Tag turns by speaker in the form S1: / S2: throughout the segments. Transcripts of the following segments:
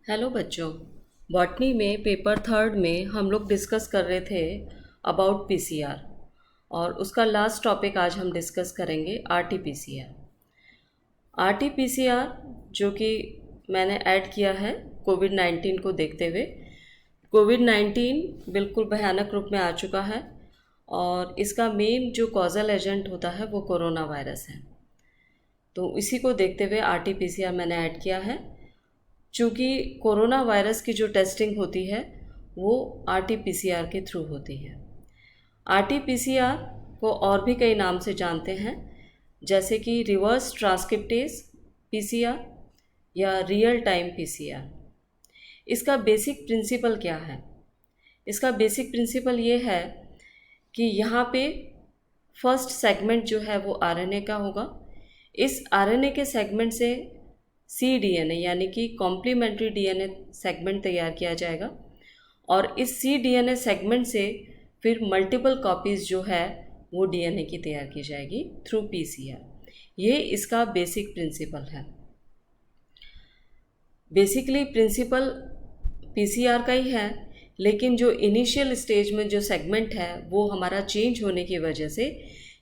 S1: Hello बच्चों। Botany में paper third में हम लोग डिस्कस कर रहे थे अबाउट पीसीआर और उसका लास्ट टॉपिक आज हम डिस्कस करेंगे आरटीपीसीआर। आरटीपीसीआर जो कि मैंने ऐड किया है कोविड-19 को देखते हुए। कोविड-19 बिल्कुल भयानक रूप में आ चुका है और इसका मेन जो कॉजल एजेंट होता है वो कोरोना वायरस है। तो इसी को देखते हुए आरटीपीसीआर मैंने ऐड किया है। चूँकि कोरोना वायरस की जो टेस्टिंग होती है वो आरटीपीसीआर के थ्रू होती है। आरटीपीसीआर को और भी कई नाम से जानते हैं, जैसे कि रिवर्स ट्रांसक्रिप्टेज पीसीआर या रियल टाइम पीसीआर। इसका बेसिक प्रिंसिपल क्या है? इसका बेसिक प्रिंसिपल ये है कि यहाँ पे फर्स्ट सेगमेंट जो है वो आरएनए का होगा। इस आरएनए के सेगमेंट से cDNA यानी कि कॉम्प्लीमेंट्री डीएनए सेगमेंट तैयार किया जाएगा और इस cDNA सेगमेंट से फिर मल्टीपल कॉपीज़ जो है वो डीएनए की तैयार की जाएगी थ्रू पीसीआर। ये इसका बेसिक प्रिंसिपल है। बेसिकली प्रिंसिपल पीसीआर का ही है, लेकिन जो इनिशियल स्टेज में जो सेगमेंट है वो हमारा चेंज होने की वजह से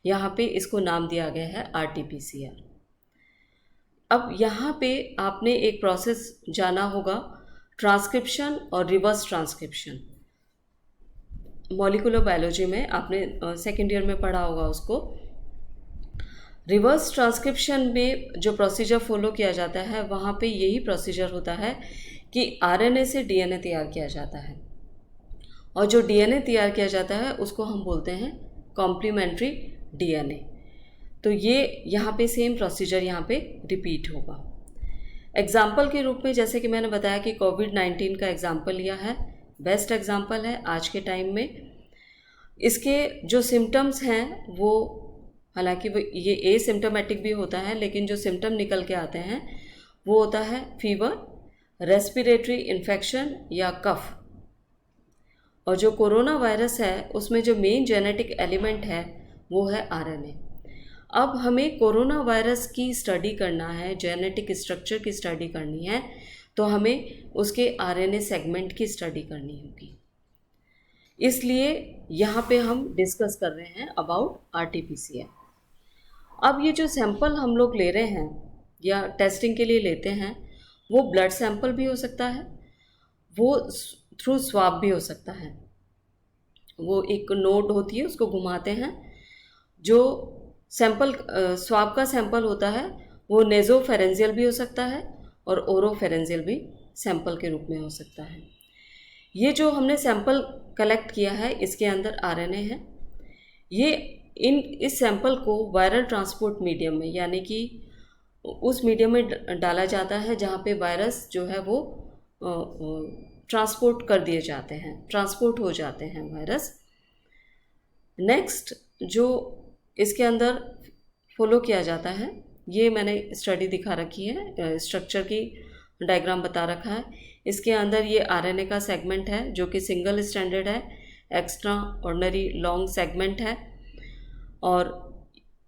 S1: यहाँ पे इसको नाम दिया गया है आरटीपीसीआर। अब यहाँ पे आपने एक प्रोसेस जाना होगा, ट्रांसक्रिप्शन और रिवर्स ट्रांसक्रिप्शन। मॉलिक्यूलर बायोलॉजी में आपने सेकेंड ईयर में पढ़ा होगा उसको। रिवर्स ट्रांसक्रिप्शन में जो प्रोसीजर फॉलो किया जाता है वहाँ पे यही प्रोसीजर होता है कि आरएनए से डीएनए तैयार किया जाता है और जो डीएनए तैयार किया जाता है उसको हम बोलते हैं कॉम्प्लीमेंट्री डीएनए। तो ये यहाँ पे सेम प्रोसीजर यहाँ पे रिपीट होगा। एग्जाम्पल के रूप में जैसे कि मैंने बताया कि कोविड-19 का एग्जाम्पल लिया है, बेस्ट एग्जाम्पल है आज के टाइम में। इसके जो सिम्टम्स हैं वो हालांकि वो ये एसिम्टोमेटिक भी होता है, लेकिन जो सिम्टम निकल के आते हैं वो होता है फीवर, रेस्पिरेटरी इन्फेक्शन या कफ। और जो कोरोना वायरस है उसमें जो मेन जेनेटिक एलिमेंट है वो है आरएनए। अब हमें कोरोना वायरस की स्टडी करना है, जेनेटिक स्ट्रक्चर की स्टडी करनी है, तो हमें उसके आरएनए सेगमेंट की स्टडी करनी होगी। इसलिए यहाँ पे हम डिस्कस कर रहे हैं अबाउट आरटीपीसीआर। अब ये जो सैंपल हम लोग ले रहे हैं या टेस्टिंग के लिए लेते हैं वो ब्लड सैंपल भी हो सकता है, वो थ्रू स्वाब भी हो सकता है। वो एक नोड होती है, उसको घुमाते हैं। जो सैंपल स्वाब का सैंपल होता है वो नेज़ोफेरेंजियल भी हो सकता है और ओरोफेरेंजियल भी सैंपल के रूप में हो सकता है। ये जो हमने सैंपल कलेक्ट किया है इसके अंदर आरएनए है। ये इस सैंपल को वायरल ट्रांसपोर्ट मीडियम में यानी कि उस मीडियम में डाला जाता है जहाँ पे वायरस जो है वो ट्रांसपोर्ट कर दिए जाते हैं, ट्रांसपोर्ट हो जाते हैं वायरस। नेक्स्ट जो इसके अंदर फॉलो किया जाता है, ये मैंने स्टडी दिखा रखी है, स्ट्रक्चर की डायग्राम बता रखा है। इसके अंदर ये आरएनए का सेगमेंट है जो कि सिंगल स्ट्रैंडेड है, एक्स्ट्रा ऑर्डिनरी लॉन्ग सेगमेंट है। और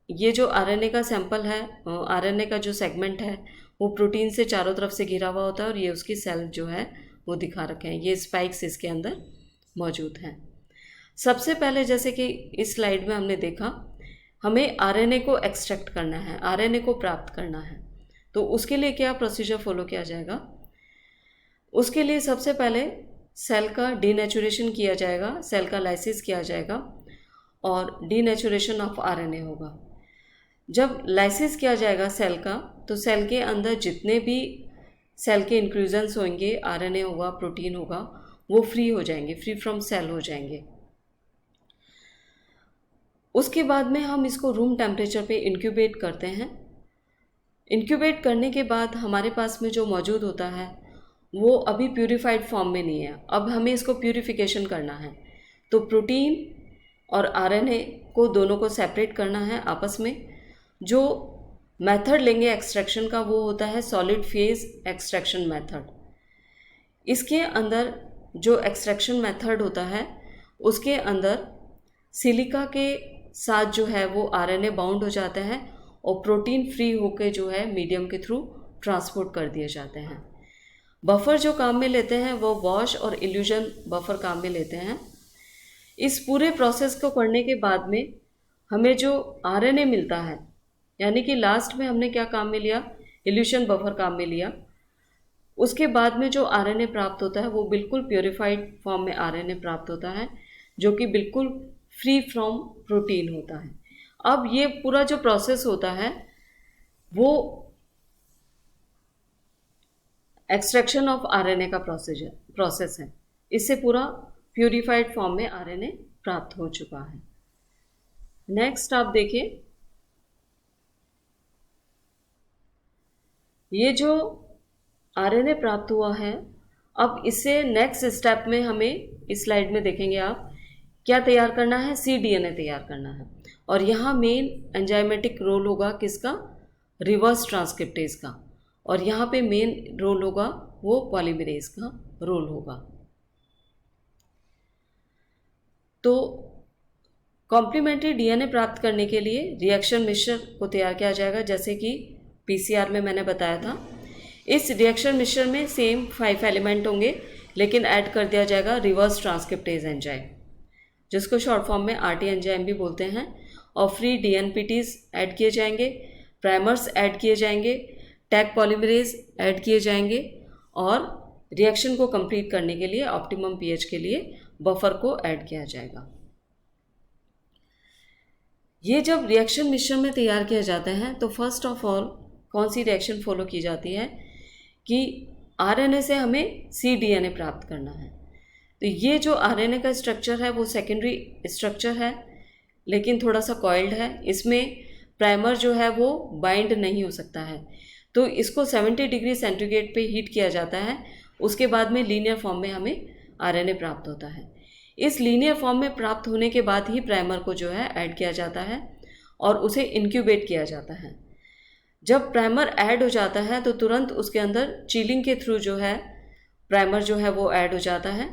S1: ये जो आरएनए का सैंपल है, आरएनए का जो सेगमेंट है वो प्रोटीन से चारों तरफ से घिरा हुआ होता है और ये उसकी सेल जो है वो दिखा रखे हैं। ये स्पाइक्स इसके अंदर मौजूद हैं। सबसे पहले जैसे कि इस स्लाइड में हमने देखा, हमें आरएनए को एक्सट्रैक्ट करना है, आरएनए को प्राप्त करना है। तो उसके लिए क्या प्रोसीजर फॉलो किया जाएगा? उसके लिए सबसे पहले सेल का डीनेचुरेशन किया जाएगा, सेल का लाइसिस किया जाएगा और डीनेचुरेशन ऑफ आरएनए होगा। जब लाइसिस किया जाएगा सेल का, तो सेल के अंदर जितने भी सेल के इंक्लूजन्स होंगे, आरएनए होगा, प्रोटीन होगा, वो फ्री हो जाएंगे, फ्री फ्रॉम सेल हो जाएंगे। उसके बाद में हम इसको रूम टेम्परेचर पे इंक्यूबेट करते हैं। इंक्यूबेट करने के बाद हमारे पास में जो मौजूद होता है वो अभी प्यूरिफाइड फॉर्म में नहीं है, अब हमें इसको प्यूरिफिकेशन करना है। तो प्रोटीन और आरएनए को दोनों को सेपरेट करना है आपस में। जो मेथड लेंगे एक्सट्रैक्शन का वो होता है सॉलिड फेज एक्सट्रैक्शन मेथड। इसके अंदर जो एक्सट्रैक्शन मेथड होता है उसके अंदर सिलिका के साथ जो है वो आरएनए बाउंड हो जाता है और प्रोटीन फ्री होकर जो है मीडियम के थ्रू ट्रांसपोर्ट कर दिए जाते हैं। बफर जो काम में लेते हैं वो वॉश और इल्यूजन बफर काम में लेते हैं। इस पूरे प्रोसेस को करने के बाद में हमें जो आरएनए मिलता है, यानी कि लास्ट में हमने क्या काम में लिया, इल्यूशन बफर काम में लिया। उसके बाद में जो आरएनए प्राप्त होता है वो बिल्कुल प्योरीफाइड फॉर्म में आरएनए प्राप्त होता है, जो कि बिल्कुल फ्री फ्रॉम प्रोटीन होता है। अब ये पूरा जो प्रोसेस होता है वो एक्सट्रैक्शन ऑफ आरएनए का प्रोसेस है। इससे पूरा प्यूरिफाइड फॉर्म में आरएनए प्राप्त हो चुका है। नेक्स्ट आप देखिए, ये जो आरएनए प्राप्त हुआ है, अब इससे नेक्स्ट स्टेप में हमें इस स्लाइड में देखेंगे आप क्या तैयार करना है, cDNA तैयार करना है। और यहाँ मेन एंजाइमेटिक रोल होगा किसका, रिवर्स ट्रांसक्रिप्टेज का। और यहाँ पे मेन रोल होगा वो पॉलीमरेज का रोल होगा। तो कॉम्प्लीमेंट्री डीएनए प्राप्त करने के लिए रिएक्शन मिक्सचर को तैयार किया जाएगा, जैसे कि पीसीआर में मैंने बताया था। इस रिएक्शन मिक्सचर में सेम 5 एलिमेंट होंगे, लेकिन ऐड कर दिया जाएगा रिवर्स ट्रांसक्रिप्टेज एंजाइम, जिसको शॉर्ट फॉर्म में आरटी एंजाइम भी बोलते हैं। और फ्री डीएनपीटीज ऐड किए जाएंगे, प्राइमर्स ऐड किए जाएंगे, टैग पॉलीमरेज ऐड किए जाएंगे, और रिएक्शन को कंप्लीट करने के लिए ऑप्टिमम पीएच के लिए बफर को ऐड किया जाएगा। ये जब रिएक्शन मिक्सचर में तैयार किया जाता है तो फर्स्ट ऑफ ऑल कौन सी रिएक्शन फॉलो की जाती है कि आरएनए से हमें cDNA प्राप्त करना है। तो ये जो आरएनए का स्ट्रक्चर है वो सेकेंडरी स्ट्रक्चर है, लेकिन थोड़ा सा कॉइल्ड है। इसमें प्राइमर जो है वो बाइंड नहीं हो सकता है, तो इसको 70 डिग्री सेंटीग्रेड पे हीट किया जाता है। उसके बाद में लीनियर फॉर्म में हमें आरएनए प्राप्त होता है। इस लीनियर फॉर्म में प्राप्त होने के बाद ही प्राइमर को जो है ऐड किया जाता है और उसे इंक्यूबेट किया जाता है। जब प्राइमर ऐड हो जाता है तो तुरंत उसके अंदर चिलिंग के थ्रू जो है प्राइमर जो है वो ऐड हो जाता है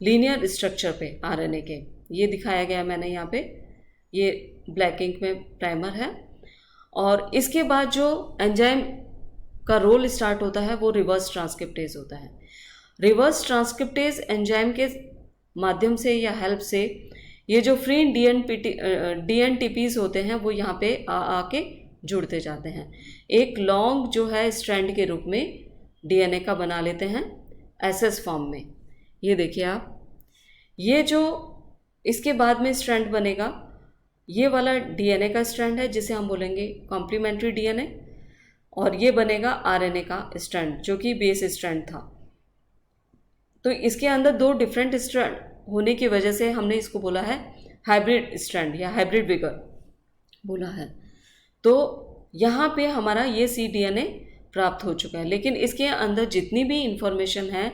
S1: लीनियर स्ट्रक्चर पे आरएनए के। ये दिखाया गया मैंने यहाँ पे, ये ब्लैक इंक में प्राइमर है। और इसके बाद जो एंजाइम का रोल स्टार्ट होता है वो रिवर्स ट्रांसक्रिप्टेज होता है। रिवर्स ट्रांसक्रिप्टेज एंजाइम के माध्यम से या हेल्प से ये जो फ्री डीएनटीपीज होते हैं वो यहाँ पे आके जुड़ते जाते हैं। एक लॉन्ग जो है स्ट्रैंड के रूप में डीएनए का बना लेते हैं एसएस फॉर्म में। ये देखिए आप, ये जो इसके बाद में स्ट्रैंड बनेगा ये वाला डीएनए का स्ट्रैंड है जिसे हम बोलेंगे कॉम्प्लीमेंट्री डीएनए, और ये बनेगा आरएनए का स्ट्रैंड जो कि बेस स्ट्रैंड था। तो इसके अंदर 2 डिफरेंट स्ट्रैंड होने की वजह से हमने इसको बोला है हाइब्रिड स्ट्रैंड या हाइब्रिड विगर बोला है। तो यहाँ पे हमारा ये cDNA प्राप्त हो चुका है, लेकिन इसके अंदर जितनी भी इंफॉर्मेशन है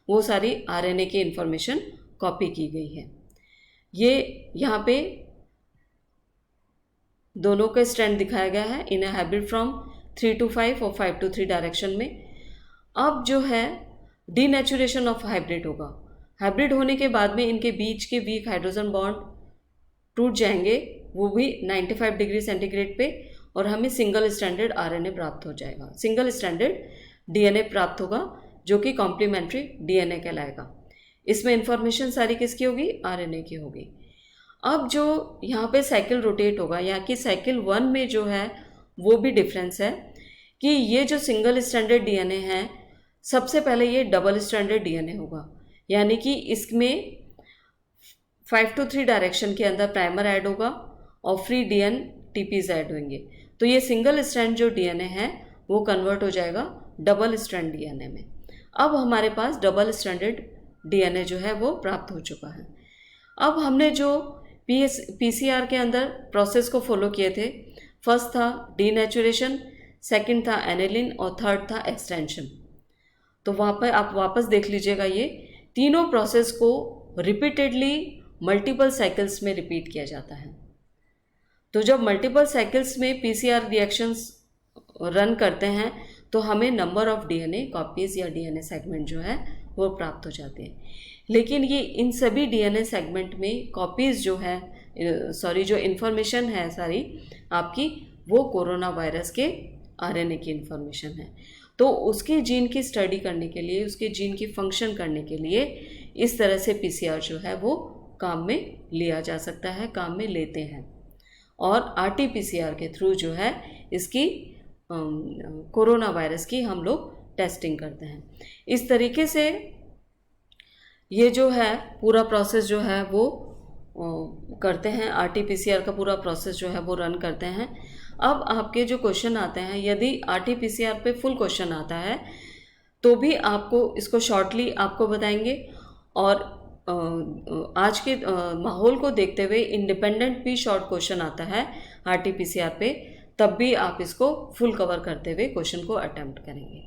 S1: वो सारी आरएनए की इंफॉर्मेशन कॉपी की गई है। ये यहाँ पे दोनों का स्ट्रैंड दिखाया गया है इन हाइब्रिड फ्रॉम 3 to 5 और 5 to 3 डायरेक्शन में। अब जो है डीनेचुरेशन ऑफ हाइब्रिड होगा। हाइब्रिड होने के बाद में इनके बीच के वीक हाइड्रोजन बॉन्ड टूट जाएंगे, वो भी 95 डिग्री सेंटीग्रेड पे, और हमें सिंगल स्ट्रैंडेड आरएनए प्राप्त हो जाएगा, सिंगल स्ट्रैंडेड डीएनए प्राप्त होगा जो कि कॉम्प्लीमेंट्री डीएनए कहलाएगा। इसमें इंफॉर्मेशन सारी किसकी होगी, आरएनए की होगी। अब जो यहाँ पे साइकिल रोटेट होगा, यहाँ की साइकिल 1 में जो है वो भी डिफरेंस है कि ये जो सिंगल स्ट्रैंडेड डीएनए है सबसे पहले ये डबल स्ट्रैंडेड डीएनए होगा, यानी कि इसमें 5 to 3 डायरेक्शन के अंदर प्राइमर ऐड होगा और फ्री डीएनटीपीज ऐड होंगे। तो ये सिंगल स्ट्रैंड जो डीएनए है वो कन्वर्ट हो जाएगा डबल स्ट्रैंड डीएनए में। अब हमारे पास डबल स्ट्रैंडेड डीएनए जो है वो प्राप्त हो चुका है। अब हमने जो पीसीआर के अंदर प्रोसेस को फॉलो किए थे, फर्स्ट था डीनेचुरेशन, सेकंड था एनिलिन और थर्ड था एक्सटेंशन। तो वहाँ पर आप वापस देख लीजिएगा, ये तीनों प्रोसेस को रिपीटेडली मल्टीपल साइकिल्स में रिपीट किया जाता है। तो जब मल्टीपल साइकिल्स में पीसीआर रिएक्शंस रन करते हैं तो हमें नंबर ऑफ डीएनए कॉपीज या डीएनए सेगमेंट जो है वो प्राप्त हो जाते हैं। लेकिन ये इन सभी डीएनए सेगमेंट में कॉपीज जो है जो इन्फॉर्मेशन है सारी आपकी, वो कोरोना वायरस के आरएनए की इन्फॉर्मेशन है। तो उसके जीन की स्टडी करने के लिए, उसके जीन की फंक्शन करने के लिए इस तरह से पीसीआर जो है वो काम में लिया जा सकता है, काम में लेते हैं। और आरटी-पीसीआर के थ्रू जो है इसकी कोरोना वायरस की हम लोग टेस्टिंग करते हैं। इस तरीके से ये जो है पूरा प्रोसेस जो है वो करते हैं, आरटी-पीसीआर का पूरा प्रोसेस जो है वो रन करते हैं। अब आपके जो क्वेश्चन आते हैं, यदि आरटी-पीसीआर पे फुल क्वेश्चन आता है तो भी आपको इसको शॉर्टली आपको बताएंगे, और आज के माहौल को देखते हुए इंडिपेंडेंट भी शॉर्ट क्वेश्चन आता है आरटी-पीसीआर पे, तब भी आप इसको फुल कवर करते हुए क्वेश्चन को अटेम्प्ट करेंगे।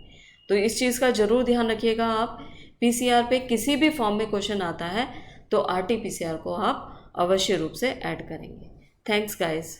S1: तो इस चीज़ का ज़रूर ध्यान रखिएगा। आप पीसीआर पे किसी भी फॉर्म में क्वेश्चन आता है तो आरटी-पीसीआर को आप अवश्य रूप से ऐड करेंगे। Thanks guys.